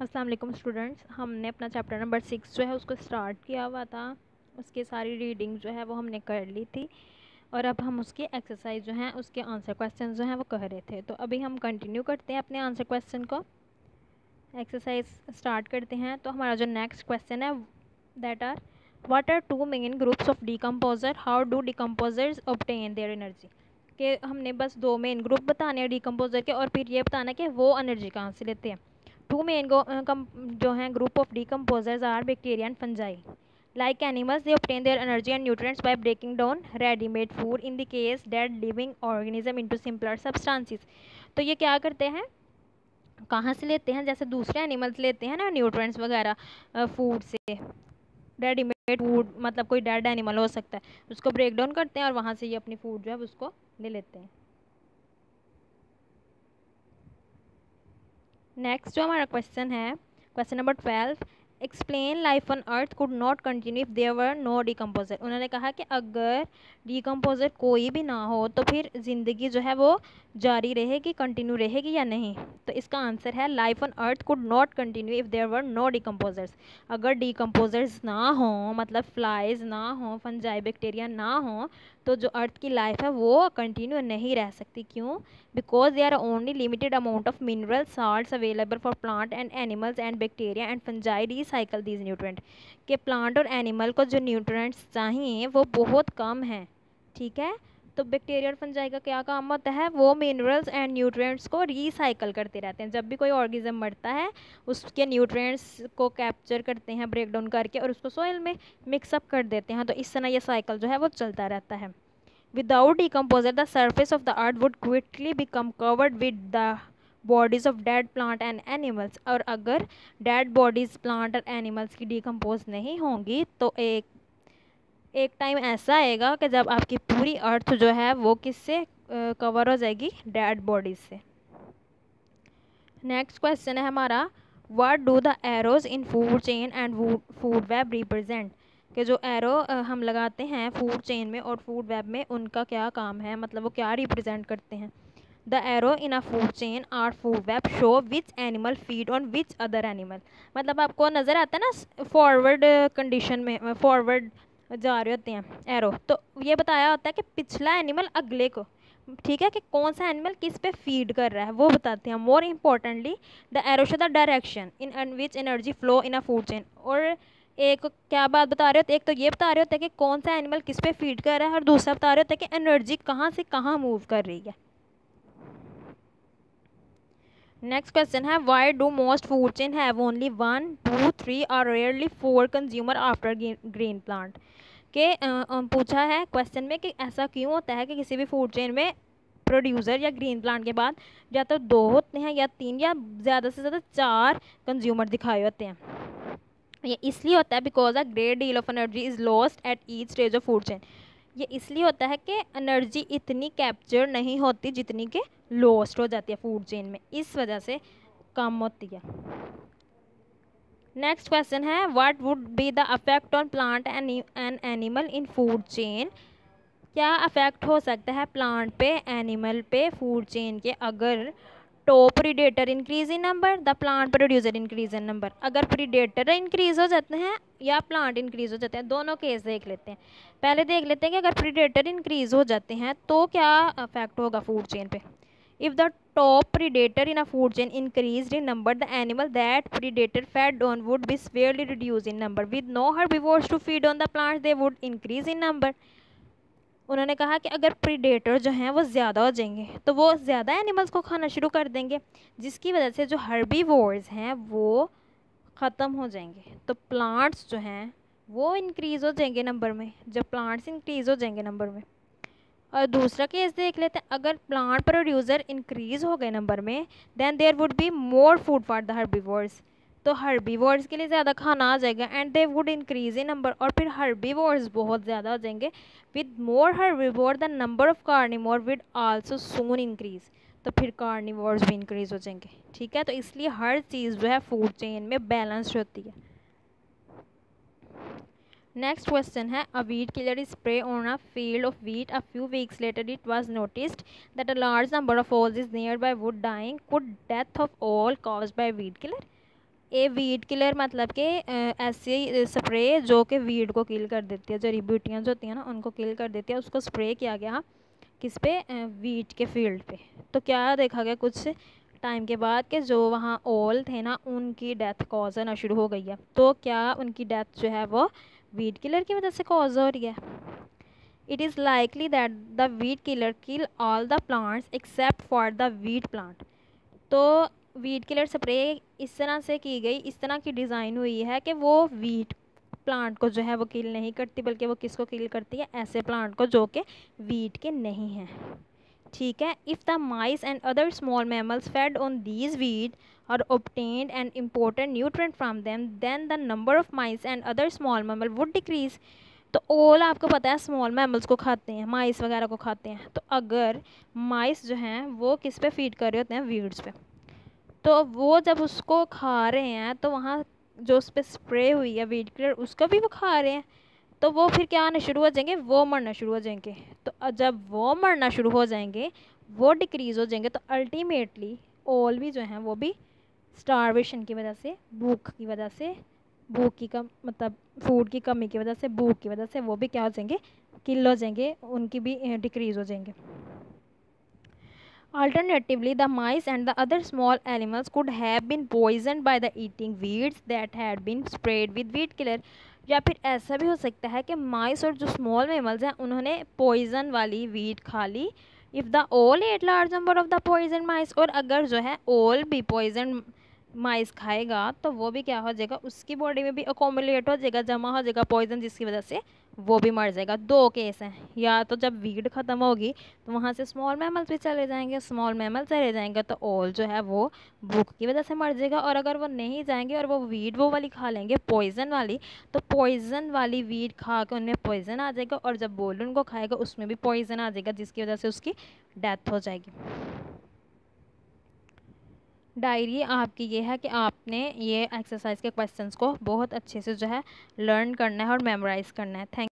अस्सलाम वालेकुम स्टूडेंट्स, हमने अपना चैप्टर नंबर 6 जो है उसको स्टार्ट किया हुआ था। उसकी सारी रीडिंग जो है वो हमने कर ली थी और अब हम उसकी एक्सरसाइज जो है उसके आंसर क्वेश्चन जो हैं वो कर रहे थे। तो अभी हम कंटिन्यू करते हैं अपने आंसर क्वेश्चन को, एक्सरसाइज स्टार्ट करते हैं। तो हमारा जो नेक्स्ट क्वेश्चन है that are what are two main groups of decomposer, how do decomposers obtain their energy. कि हमने बस दो मेन ग्रुप बताने हैं डिकम्पोजर के और फिर ये बताना कि वो एनर्जी कहाँ से लेते हैं। टू मेन जो हैं group of decomposers are bacteria and fungi. Like animals, they obtain their energy and nutrients by breaking down ready-made food, in the case dead living organism, into simpler substances. तो ये क्या करते हैं, कहाँ से लेते हैं, जैसे दूसरे एनिमल्स लेते हैं ना न्यूट्रिएंट्स वगैरह फूड से। रेडीमेड फूड मतलब कोई डेड एनिमल हो सकता है, उसको ब्रेक डाउन करते हैं और वहाँ से ये अपनी फूड जो है उसको ले लेते हैं। नेक्स्ट जो हमारा क्वेश्चन है, question number 12, explain life on earth could not continue if there were no decomposer. उन्होंने कहा कि अगर डिकम्पोजर कोई भी ना हो तो फिर ज़िंदगी जो है वो जारी रहेगी, कंटिन्यू रहेगी या नहीं। तो इसका आंसर है life on earth could not continue if there were no decomposers. अगर डिकम्पोजर्स ना हो, मतलब फ्लाइज ना हो, फंजाई बैक्टीरिया ना हो, तो जो अर्थ की लाइफ है वो कंटिन्यू नहीं रह सकती। क्यों? Because there are only limited amount of mineral salts available for plant and animals, and bacteria and fungi recycle these nutrients। कि प्लांट और एनिमल को जो न्यूट्रिएंट्स चाहिए वो बहुत कम है, ठीक है। तो बैक्टीरिया और फंजाई का क्या काम होता है, वो मिनरल्स एंड न्यूट्रिएंट्स को रिसाइकल करते रहते हैं। जब भी कोई ऑर्गेनिज्म मरता है उसके न्यूट्रिएंट्स को कैप्चर करते हैं ब्रेक डाउन करके और उसको सोइल में मिक्सअप कर देते हैं। तो इस तरह ये साइकिल जो है वो चलता रहता है। Without decomposer, the surface of the earth would quickly become covered with the bodies of dead plant and animals। और अगर dead bodies plant और animals की decompose नहीं होंगी तो एक टाइम ऐसा आएगा कि जब आपकी पूरी अर्थ जो है वो किससे कवर हो जाएगी, डेड बॉडीज से। नेक्स्ट क्वेश्चन है हमारा, what do the arrows in food chain and food web represent. कि जो एरो हम लगाते हैं फूड चेन में और फूड वेब में, उनका क्या काम है, मतलब वो क्या रिप्रेजेंट करते हैं। The arrow in a food chain or food web show which animal feed on which other animal. मतलब आपको नज़र आता है ना फॉरवर्ड कंडीशन में, फॉरवर्ड जा रहे होते हैं एरो, तो ये बताया होता है कि पिछला एनिमल अगले को, ठीक है, कि कौन सा एनिमल किस पे फीड कर रहा है वो बताते हैं। More importantly the arrow show the direction in which energy flow in a food chain. और एक क्या बात बता रहे होते हैं, एक तो ये बता रहे होते हैं कि कौन सा एनिमल किस पे फीड कर रहा है और दूसरा बता रहे होते हैं कि एनर्जी कहाँ से कहाँ मूव कर रही है। नेक्स्ट क्वेश्चन है, why do most food chain have only 1, 2, 3 और rarely 4 consumer after green plant. के पूछा है क्वेश्चन में कि ऐसा क्यों होता है कि किसी भी फूड चेन में प्रोड्यूसर या ग्रीन प्लांट के बाद या तो 2 होते हैं या 3 या ज़्यादा से ज़्यादा 4 कंज्यूमर दिखाए होते हैं। ये इसलिए होता है because a great deal of energy is lost at each stage of food chain. ये इसलिए होता है कि एनर्जी इतनी कैप्चर नहीं होती जितनी कि लॉस्ट हो जाती है फूड चेन में, इस वजह से कम होती है। नेक्स्ट क्वेश्चन है, what would be the affect on plant and animal in food chain. क्या अफेक्ट हो सकता है प्लांट पे, एनिमल पे, फूड चेन के, अगर top predator increase in number, the plant producer increase in number. अगर प्रीडेटर इंक्रीज हो जाते हैं या प्लांट इंक्रीज हो जाते हैं, दोनों केस देख लेते हैं। पहले देख लेते हैं कि अगर प्रीडेटर इंक्रीज हो जाते हैं तो क्या अफेक्ट होगा फूड चेन पे। If the top predator in a food chain increased in number, the animal that predator fed on would be severely reduced in number. With no herbivores to feed on the plants, they would increase in number. उन्होंने कहा कि अगर predator जो हैं वो ज़्यादा हो जाएंगे तो वो ज़्यादा एनिमल्स को खाना शुरू कर देंगे, जिसकी वजह से जो हर्बीवोर्स हैं वो ख़त्म हो जाएंगे। तो प्लांट्स जो हैं वो इंक्रीज़ हो जाएंगे नंबर में, जब प्लांट्स इंक्रीज़ हो जाएंगे नंबर में। और दूसरा केस देख लेते हैं, अगर प्लांट प्रोड्यूसर इंक्रीज हो गए नंबर में, then there would be more food for the herbivores. तो हर्बीवोर्स के लिए ज़्यादा खाना आ जाएगा and they would increase in number, और फिर हर्बीवोर्स बहुत ज़्यादा हो जाएंगे। With more herbivore the number of carnivore would also soon increase. तो फिर कार्निवोर्स भी इंक्रीज हो जाएंगे, ठीक है। तो इसलिए हर चीज़ जो है फूड चेन में बैलेंस्ड होती है। नेक्स्ट क्वेश्चन है, a weed killer is spray on a field of wheat. A few weeks later it was noticed that a large number of owls is nearby wood dying. Could death of all caused by weed killer? A weed killer मतलब कि ऐसी spray जो कि weed को किल कर देती है, जड़ी बूटियाँ जो होती हैं ना उनको किल कर देती है, उसको स्प्रे किया गया किस पे, वीट के फील्ड पे। तो क्या देखा गया कुछ टाइम के बाद कि जो वहाँ ओल थे ना उनकी डेथ कॉज होना शुरू हो गई है। तो क्या उनकी डेथ जो है वो वीट किलर की वजह से कॉज हो रही है? It is likely that the wheat killer kill all the plants except for the wheat plant. तो वीट किलर स्प्रे इस तरह से की गई, इस तरह की डिज़ाइन हुई है कि वो वीट प्लांट को जो है वो किल नहीं करती, बल्कि वो किसको किल करती है, ऐसे प्लांट को जो कि वीट के नहीं हैं। ठीक है। If the mice and other small mammals fade on these weed और obtained an important nutrient from them, then the number of mice and other small mammal would decrease। तो ओल आपको पता है स्मॉल मैमल्स को खाते हैं, माइस वगैरह को खाते हैं। तो अगर माइस जो हैं वो किस पे फीड कर रहे होते हैं, वीड्स पे, तो वो जब उसको खा रहे हैं तो वहाँ जो उस पर स्प्रे हुई है वीड किलर उसका भी वो खा रहे हैं, तो वो फिर क्या आने शुरू हो जाएंगे, वो मरना शुरू हो जाएंगे। तो जब वो मरना शुरू हो जाएंगे, वो डिक्रीज़ हो जाएंगे, तो अल्टीमेटली ओल भी जो हैं वो भी स्टारवेशन की वजह से, भूख की वजह से, भूख की कम मतलब फूड की कमी की वजह से, भूख की वजह से वो भी क्या हो जाएंगे, किल हो जाएंगे, उनकी भी डिक्रीज़ हो जाएंगे। Alternatively, the mice and the other small animals could have been poisoned by the eating weeds that had been sprayed with weed killer। या फिर ऐसा भी हो सकता है कि माइस और जो स्मॉल मैमल्स हैं उन्होंने पॉइजन वाली वीड खा ली। If the owl ate large number of the poison mice, और अगर जो है ओल भी पॉइजन माइस खाएगा तो वो भी क्या हो जाएगा, उसकी बॉडी में भी अकोमुलेट हो जाएगा, जमा हो जाएगा पॉइजन, जिसकी वजह से वो भी मर जाएगा। दो केस हैं, या तो जब वीड ख़त्म होगी तो वहाँ से स्मॉल मैमल्स भी चले जाएंगे, स्मॉल मैमल चले जाएंगे तो ओल जो है वो भूख की वजह से मर जाएगा। और अगर वो नहीं जाएंगे और वो वीड वो वाली खा लेंगे पॉइजन वाली, तो पॉइजन वाली वीड खा के उनमें पॉइजन आ जाएगा, और जब बोल उनको खाएगा उसमें भी पॉइजन आ जाएगा, जिसकी वजह से उसकी डेथ हो जाएगी। डायरी आपकी ये है कि आपने ये एक्सरसाइज के क्वेश्चंस को बहुत अच्छे से जो है लर्न करना है और मेमोराइज़ करना है। थैंक